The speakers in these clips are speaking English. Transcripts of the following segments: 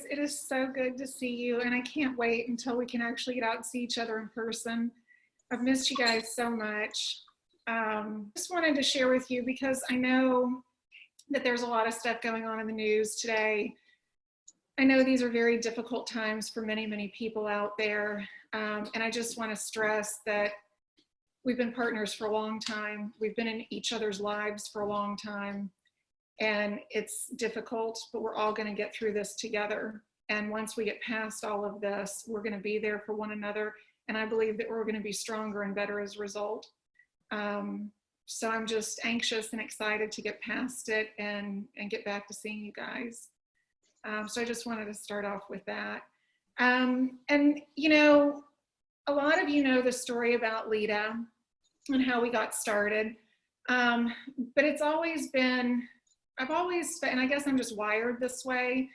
It is so good to see you, and I can't wait until we can actually get out and see each other in person. I've missed you guys so much. Just wanted to share with you because I know that there's a lot of stuff going on in the news today. I know these are very difficult times for many, many people out there, and I just want to stress that we've been partners for a long time. We've been in each other's lives for a long time. And it's difficult, but we're all going to get through this together. And once we get past all of this, we're going to be there for one another. And I believe that we're going to be stronger and better as a result. So I'm just anxious and excited to get past it and get back to seeing you guys. So I just wanted to start off with that. And, you know, a lot of you know the story about Lita and how we got started. But it's always been, and I guess I'm just wired this way,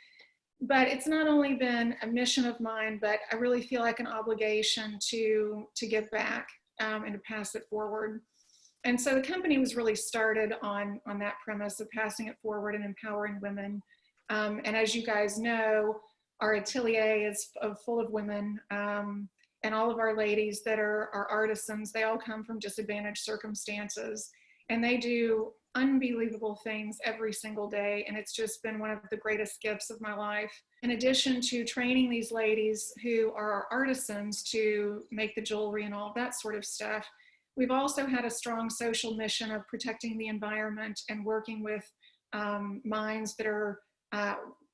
but it's not only been a mission of mine, but I really feel like an obligation to give back and to pass it forward. And so the company was really started on that premise of passing it forward and empowering women. And as you guys know, our atelier is full of women, and all of our ladies that are artisans, they all come from disadvantaged circumstances, and they do unbelievable things every single day. And it's just been one of the greatest gifts of my life. In addition to training these ladies who are artisans to make the jewelry and all that sort of stuff, we've also had a strong social mission of protecting the environment and working with mines that are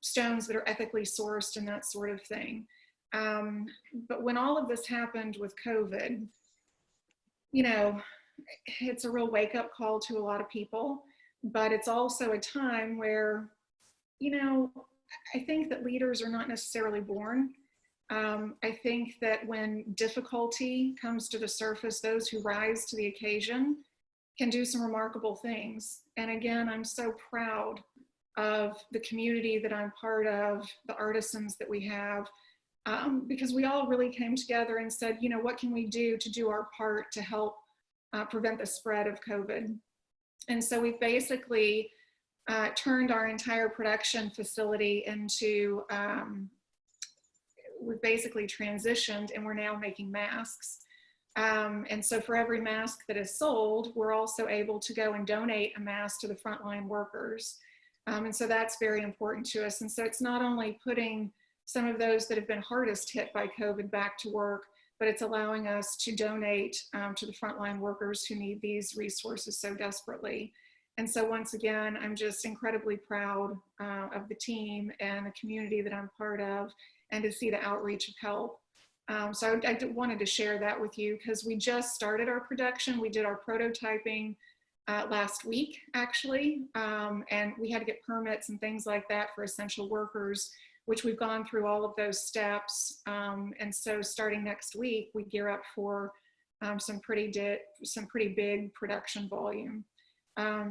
stones that are ethically sourced and that sort of thing. But when all of this happened with COVID, you know, it's a real wake-up call to a lot of people, but it's also a time where, you know, I think that leaders are not necessarily born. I think that when difficulty comes to the surface, those who rise to the occasion can do some remarkable things. And again, I'm so proud of the community that I'm part of, the artisans that we have, because we all really came together and said, you know, what can we do to do our part to help prevent the spread of COVID? And so we've basically turned our entire production facility into, we've basically transitioned, and we're now making masks. And so for every mask that is sold, we're also able to go and donate a mask to the frontline workers. And so that's very important to us. And so it's not only putting some of those that have been hardest hit by COVID back to work, but it's allowing us to donate to the frontline workers who need these resources so desperately. And so once again, I'm just incredibly proud of the team and the community that I'm part of, and to see the outreach of help. So I wanted to share that with you because we just started our production. We did our prototyping last week, actually, and we had to get permits and things like that for essential workers, which we've gone through all of those steps. And so starting next week, we gear up for some pretty big production volume.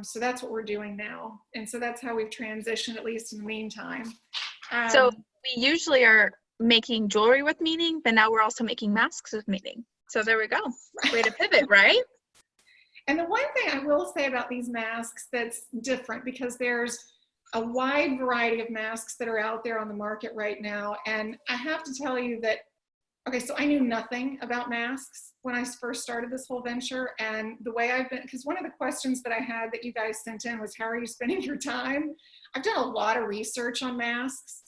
So that's what we're doing now. And so that's how we've transitioned, at least in the meantime. So we usually are making jewelry with meaning, but now we're also making masks with meaning. So there we go. Way to pivot, right? And the one thing I will say about these masks that's different, because there's a wide variety of masks that are out there on the market right now. And I have to tell you that, okay, so I knew nothing about masks when I first started this whole venture. And the way I've been, because one of the questions that I had that you guys sent in was, how are you spending your time? I've done a lot of research on masks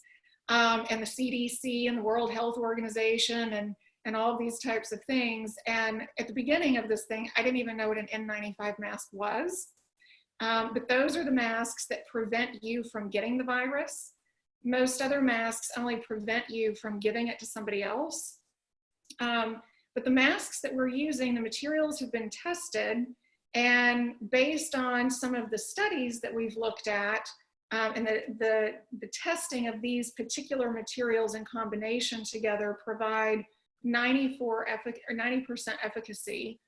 and the CDC and the World Health Organization and all these types of things. And at the beginning of this thing, I didn't even know what an N95 mask was. But those are the masks that prevent you from getting the virus. Most other masks only prevent you from giving it to somebody else. But the masks that we're using, the materials have been tested, and based on some of the studies that we've looked at, and the testing of these particular materials in combination together provide 90% efficacy,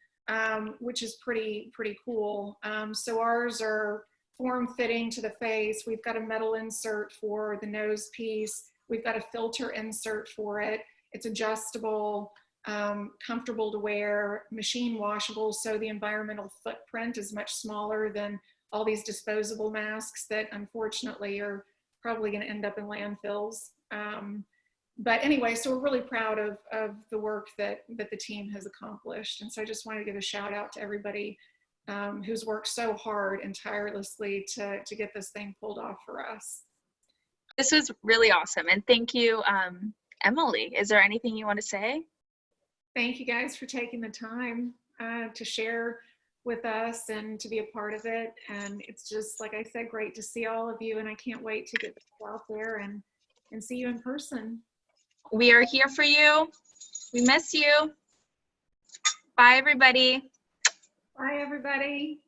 which is pretty cool. So ours are form-fitting to the face. We've got a metal insert for the nose piece. We've got a filter insert for it. It's adjustable, comfortable to wear, machine washable, so the environmental footprint is much smaller than all these disposable masks that unfortunately are probably going to end up in landfills. But anyway, so we're really proud of the work that the team has accomplished. And so I just wanted to give a shout out to everybody who's worked so hard and tirelessly to get this thing pulled off for us. This was really awesome. And thank you, Emily. Is there anything you want to say? Thank you guys for taking the time to share with us and to be a part of it. And it's just, like I said, great to see all of you. And I can't wait to get out there and see you in person. We are here for you. We miss you. Bye, everybody. Bye, everybody.